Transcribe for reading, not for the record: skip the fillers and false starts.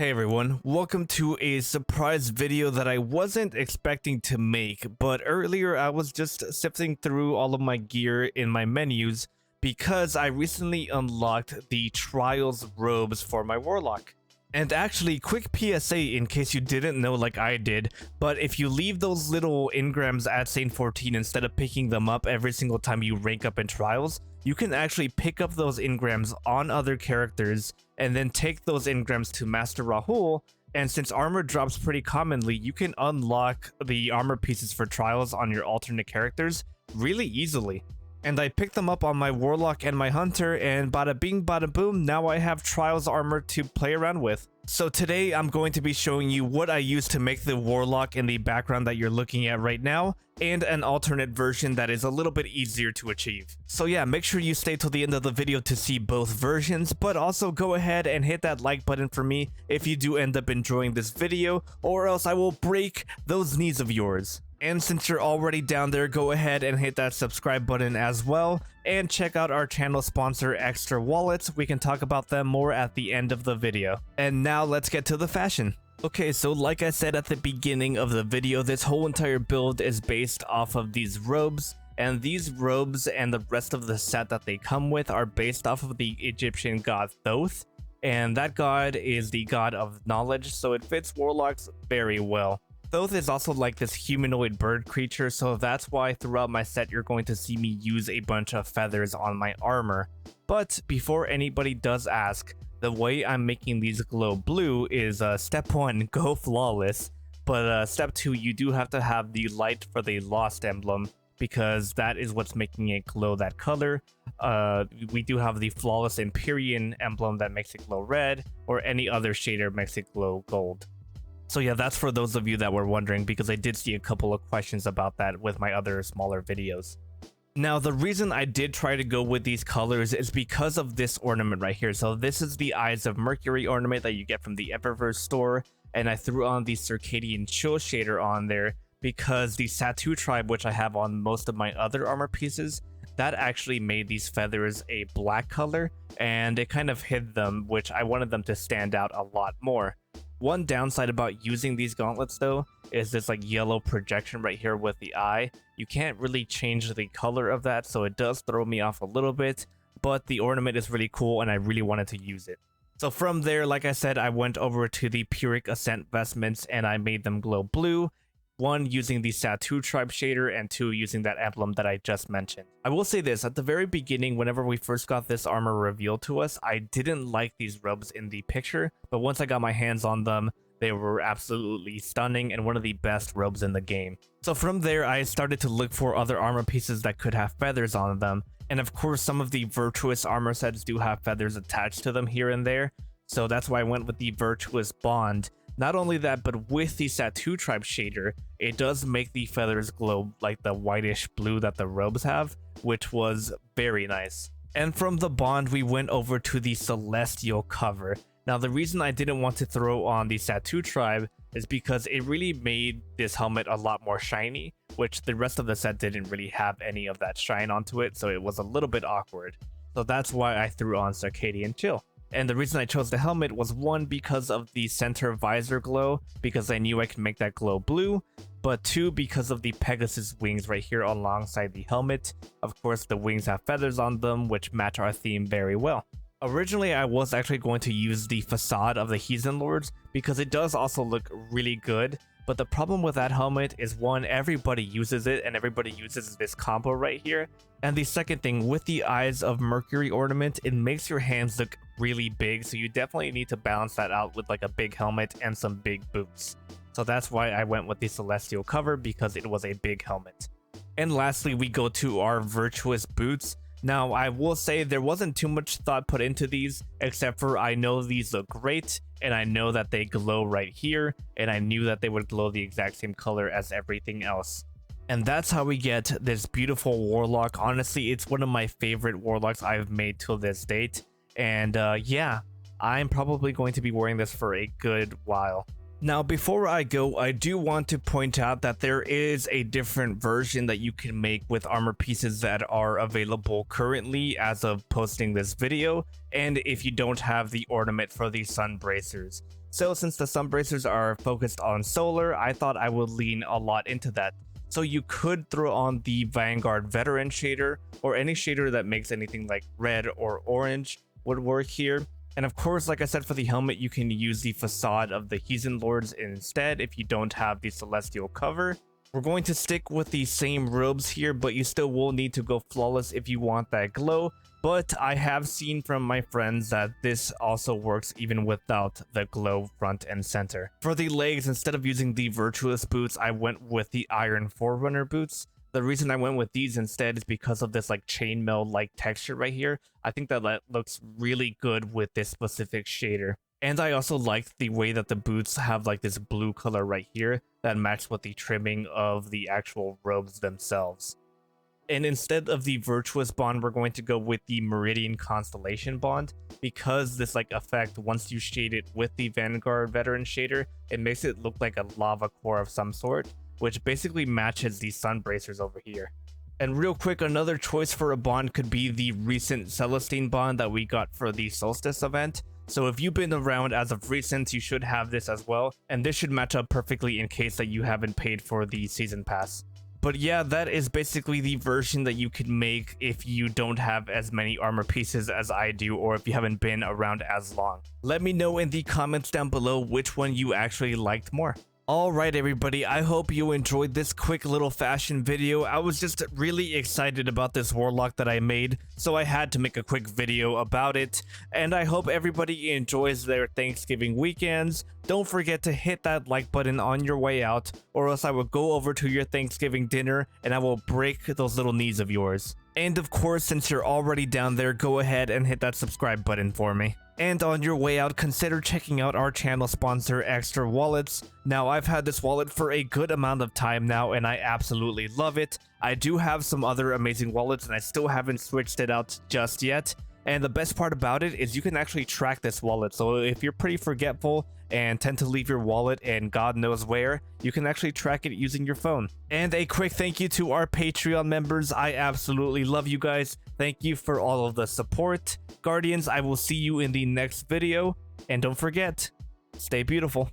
Hey everyone, welcome to a surprise video that I wasn't expecting to make, but earlier I was just sifting through all of my gear in my menus because I recently unlocked the Trials robes for my Warlock. And actually, quick PSA in case you didn't know like I did, but if you leave those little engrams at Saint 14 instead of picking them up every single time you rank up in Trials, you can actually pick up those engrams on other characters and then take those engrams to Master Rahul, and since armor drops pretty commonly, you can unlock the armor pieces for Trials on your alternate characters really easily. And I picked them up on my Warlock and my Hunter, and bada bing bada boom, now I have Trials armor to play around with. So today I'm going to be showing you what I used to make the Warlock in the background that you're looking at right now, and an alternate version that is a little bit easier to achieve. So yeah, make sure you stay till the end of the video to see both versions, but also go ahead and hit that like button for me if you do end up enjoying this video, or else I will break those knees of yours. And since you're already down there, go ahead and hit that subscribe button as well, and check out our channel sponsor Extra Wallets. We can talk about them more at the end of the video. And now let's get to the fashion. Okay, so like I said at the beginning of the video, this whole entire build is based off of these robes, and these robes and the rest of the set that they come with are based off of the Egyptian god Thoth, and that god is the god of knowledge, so it fits Warlocks very well. Thoth is also like this humanoid bird creature, so that's why throughout my set you're going to see me use a bunch of feathers on my armor. But before anybody does ask, the way I'm making these glow blue is step 1, go flawless, but step 2, you do have to have the light for the lost emblem, because that is what's making it glow that color. We do have the flawless Empyrean emblem that makes it glow red, or any other shader makes it glow gold. So yeah, that's for those of you that were wondering, because I did see a couple of questions about that with my other smaller videos. Now, the reason I did try to go with these colors is because of this ornament right here. So this is the Eyes of Mercury ornament that you get from the Eververse store, and I threw on the Circadian Chill shader on there because the Satu tribe, which I have on most of my other armor pieces, that actually made these feathers a black color, and it kind of hid them, which I wanted them to stand out a lot more. One downside about using these gauntlets though is this like yellow projection right here with the eye. You can't really change the color of that, so it does throw me off a little bit, but the ornament is really cool and I really wanted to use it. So from there, like I said, I went over to the Pyrrhic Ascent vestments and I made them glow blue. 1 using the Satu tribe shader, and 2 using that emblem that I just mentioned. I will say this, at the very beginning, whenever we first got this armor revealed to us, I didn't like these robes in the picture, but once I got my hands on them, they were absolutely stunning and one of the best robes in the game. So from there, I started to look for other armor pieces that could have feathers on them, and of course some of the Virtuous armor sets do have feathers attached to them here and there, so that's why I went with the Virtuous Bond. Not only that, but with the Satu tribe shader, it does make the feathers glow like the whitish blue that the robes have, which was very nice. And from the Bond, we went over to the Celestial cover. Now, the reason I didn't want to throw on the Satu tribe is because it really made this helmet a lot more shiny, which the rest of the set didn't really have any of that shine onto it, so it was a little bit awkward. So that's why I threw on Circadian Chill. And the reason I chose the helmet was 1, because of the center visor glow, because I knew I could make that glow blue, but 2, because of the Pegasus wings right here alongside the helmet. Of course, the wings have feathers on them, which match our theme very well. Originally, I was actually going to use the facade of the Heathen Lords, because it does also look really good, but the problem with that helmet is 1, everybody uses it and everybody uses this combo right here, and the second thing, with the Eyes of Mercury ornament, it makes your hands look really big, so you definitely need to balance that out with like a big helmet and some big boots. So that's why I went with the Celestial cover, because it was a big helmet. And lastly, we go to our Virtuous boots. Now, I will say there wasn't too much thought put into these, except for I know these look great, and I know that they glow right here, and I knew that they would glow the exact same color as everything else. And that's how we get this beautiful Warlock. Honestly, it's one of my favorite Warlocks I've made till this date, and yeah, I'm probably going to be wearing this for a good while. Now, before I go, I do want to point out that there is a different version that you can make with armor pieces that are available currently as of posting this video, and if you don't have the ornament for the sun bracers. So since the sun bracers are focused on solar, I thought I would lean a lot into that. So you could throw on the Vanguard Veteran shader, or any shader that makes anything like red or orange would work here. And of course, like I said, for the helmet, you can use the facade of the Heathen Lords instead if you don't have the Celestial cover. We're going to stick with the same robes here, but you still will need to go flawless if you want that glow. But I have seen from my friends that this also works even without the glow front and center. For the legs, instead of using the Virtuous boots, I went with the Iron Forerunner boots. The reason I went with these instead is because of this like chainmail like texture right here. I think that looks really good with this specific shader. And I also like the way that the boots have like this blue color right here that matches with the trimming of the actual robes themselves. And instead of the Virtuous bond, we're going to go with the Meridian Constellation bond, because this like effect, once you shade it with the Vanguard Veteran shader, it makes it look like a lava core of some sort, which basically matches the sun bracers over here. And real quick, another choice for a bond could be the recent Celestine bond that we got for the Solstice event. So if you've been around as of recent, you should have this as well, and this should match up perfectly in case that you haven't paid for the season pass. But yeah, that is basically the version that you can make if you don't have as many armor pieces as I do, or if you haven't been around as long. Let me know in the comments down below which one you actually liked more. Alright everybody, I hope you enjoyed this quick little fashion video. I was just really excited about this warlock that I made, so I had to make a quick video about it. And I hope everybody enjoys their Thanksgiving weekends. Don't forget to hit that like button on your way out, or else I will go over to your Thanksgiving dinner and I will break those little knees of yours. And of course, since you're already down there, go ahead and hit that subscribe button for me. And on your way out, consider checking out our channel sponsor, Extra Wallets. Now, I've had this wallet for a good amount of time now, and I absolutely love it. I do have some other amazing wallets, and I still haven't switched it out just yet. And the best part about it is you can actually track this wallet. So if you're pretty forgetful and tend to leave your wallet and God knows where, you can actually track it using your phone. And a quick thank you to our Patreon members. I absolutely love you guys. Thank you for all of the support. Guardians, I will see you in the next video. And don't forget, stay beautiful.